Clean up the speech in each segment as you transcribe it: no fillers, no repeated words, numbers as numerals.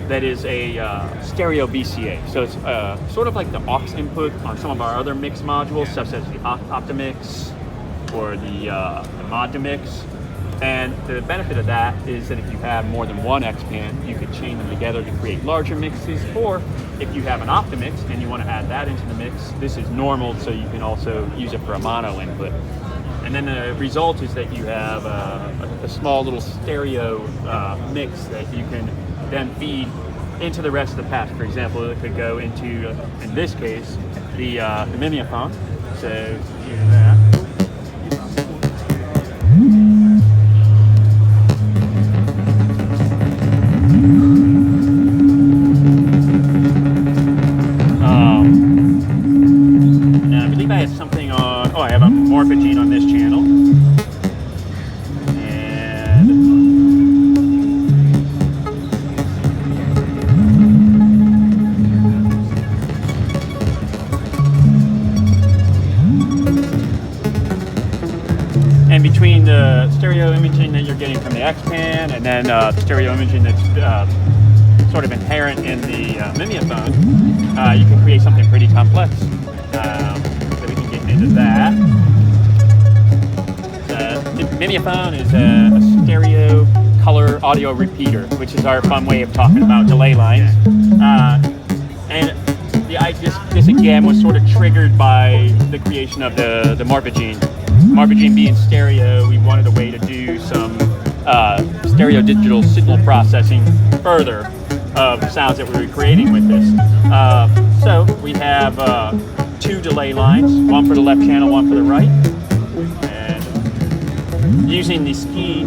that is a stereo VCA. So it's sort of like the aux input on some of our other mix modules, such as the Optimix or the Modumix. And the benefit of that is that if you have more than one X-Pan, you could chain them together to create larger mixes, or if you have an Optimix and you want to add that into the mix, this is normal, so you can also use it for a mono input. And then the result is that you have a small little stereo mix that you can then feed into the rest of the patch. For example, it could go into, in this case, the mimeophone. So here's that. Now I believe I have something on. Oh, I have a morphogene on this channel. And between the stereo imaging that you're getting from the X-Pan and then the stereo imaging that's sort of inherent in the mimeophone, you can create something pretty complex. So we can get into that. The mimeophone is a stereo color audio repeater, which is our fun way of talking about delay lines. And this again was sort of triggered by the creation of the morphogene. Morphogene being stereo, we wanted a way to do some stereo digital signal processing further of sounds that we were creating with this. So we have two delay lines, one for the left channel, one for the right. And using the skew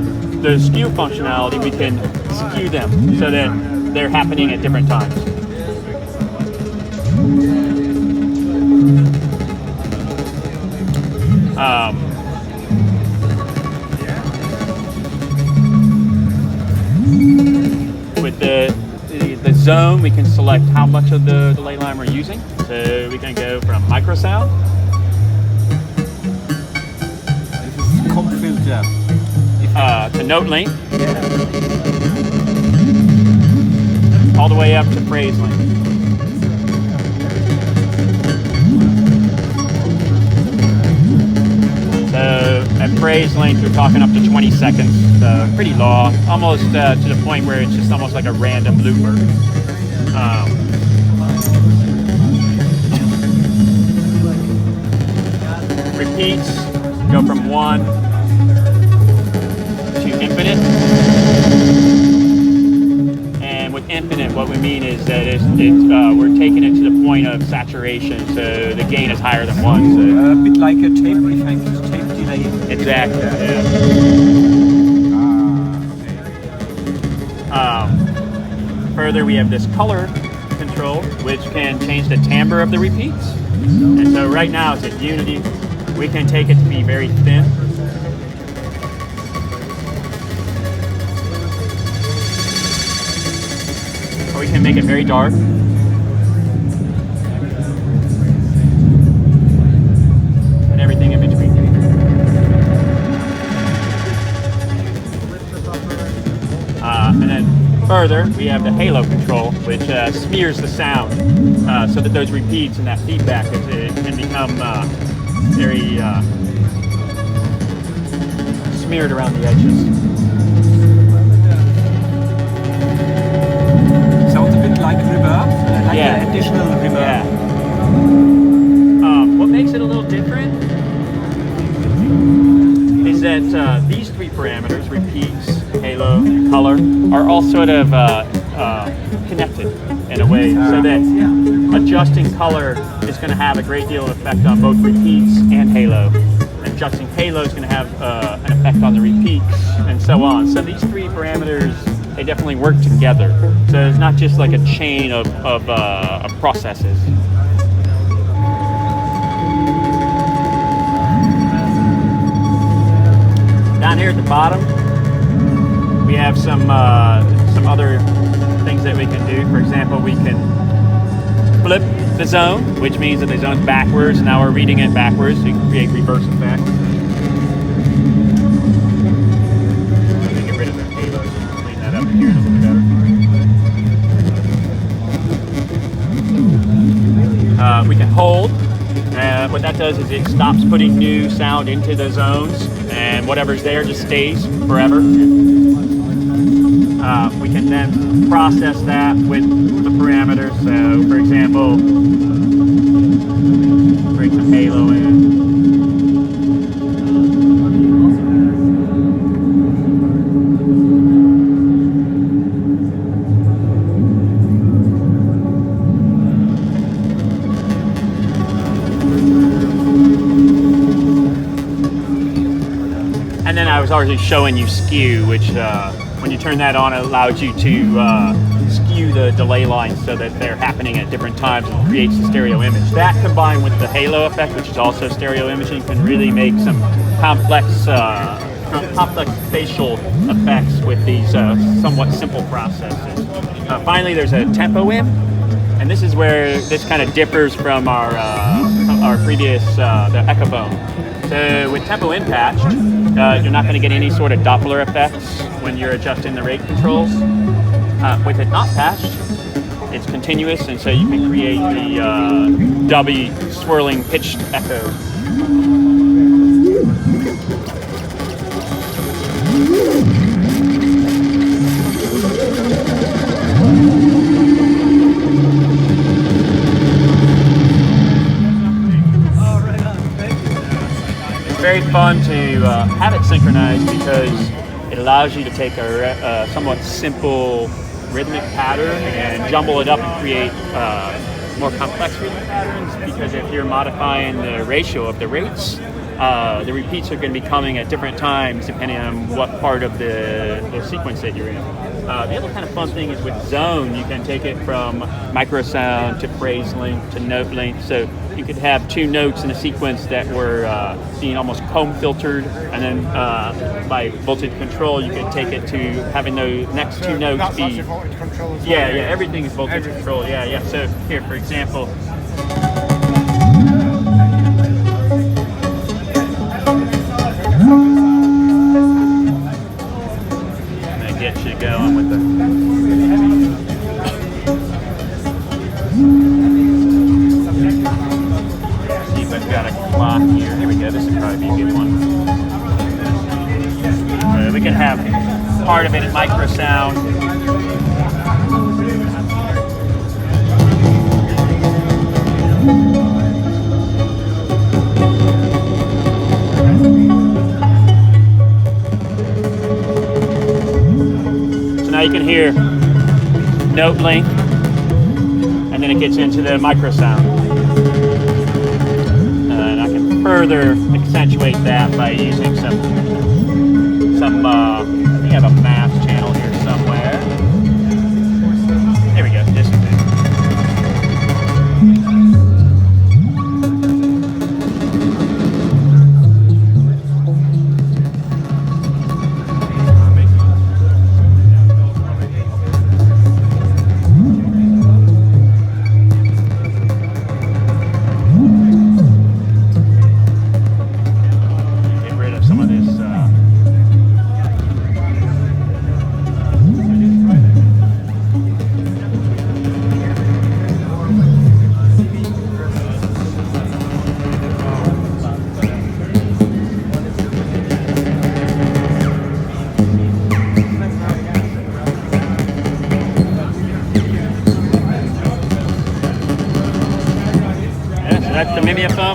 functionality, we can skew them so that they're happening at different times. With the zone, we can select how much of the delay line we're using. So we can go from microsound. This is comp filter. To note length. All the way up to phrase length. So at phrase length, we're talking up to 20 seconds. So pretty long, almost to the point where it's just almost like a random looper. Repeats go from 1 to infinite. And with infinite, what we mean is that we're taking it to the point of saturation, so the gain is higher than 1. So. A bit like a tape effect, tape delay. Exactly. Yeah. Further, we have this color control, which can change the timbre of the repeats. And so right now it's at unity. We can take it to be very thin. Or we can make it very dark. And everything in between. And then further, we have the halo control, which smears the sound so that those repeats and that feedback can become very smeared around the edges. Sounds a bit like reverb, like an additional reverb. Yeah. What makes it a little different is that these three parameters, repeats, halo, and color, are all sort of connected in a way, so that adjusting color is going to have a great deal of effect on both repeats and halo. Adjusting halo is going to have an effect on the repeats, and so on. So these three parameters, they definitely work together. So it's not just like a chain of processes. Down here at the bottom, we have some other things that we can do. For example, we can flip the zone, which means that the zone's backwards. Now we're reading it backwards, so you can create reverse effects. Let me get rid of the halo, clean that up here a little bit better. we can hold. What that does is it stops putting new sound into the zones, and whatever's there just stays forever. We can then process that with the parameters. So, for example, bring some halo in. And then I was already showing you skew, which when you turn that on, it allows you to skew the delay lines so that they're happening at different times and creates a stereo image. That combined with the halo effect, which is also stereo imaging, can really make some complex facial effects with these somewhat simple processes. Finally, there's a tempo imp, and this is where this kind of differs from our previous the Echophone. So with tempo in patched, you're not going to get any sort of Doppler effects when you're adjusting the rate controls. With it not patched, it's continuous, and so you can create the dubby swirling pitched echo. Very fun to have it synchronized because it allows you to take a somewhat simple rhythmic pattern and jumble it up and create more complex rhythmic patterns, because if you're modifying the ratio of the rates, the repeats are going to be coming at different times depending on what part of the sequence that you're in. The other kind of fun thing is with zone, you can take it from microsound to phrase length to note length. So you could have two notes in a sequence that were being almost comb filtered, and then by voltage control, you could take it to having those next two notes that's be. That's voltage control as well. Yeah, everything is voltage control. Yeah. So here, for example. Get you going with the. See if I've got a clock here. Here we go. This would probably be a good one. We can have part of it in microsound. Now you can hear note length, and then it gets into the microsound. And I can further accentuate that by using some we have a math channel here somewhere. There we go. This is it.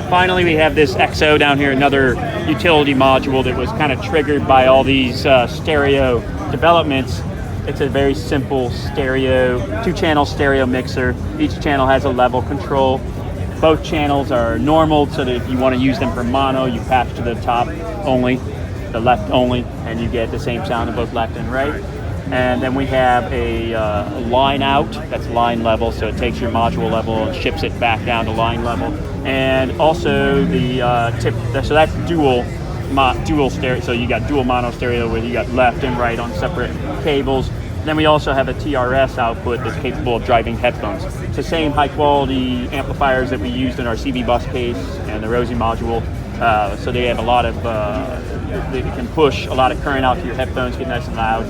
Finally, we have this XO down here, another utility module that was kind of triggered by all these stereo developments. It's a very simple stereo, two-channel stereo mixer. Each channel has a level control. Both channels are normal, so that if you want to use them for mono, you patch to the top only, the left only, and you get the same sound in both left and right. And then we have a line out, that's line level, so it takes your module level and ships it back down to line level. And also the tip, so that's dual stereo, so you got dual mono stereo where you got left and right on separate cables. Then we also have a TRS output that's capable of driving headphones. It's the same high quality amplifiers that we used in our CV bus case and the Rosie module. So they have a lot of, they can push a lot of current out to your headphones, get nice and loud.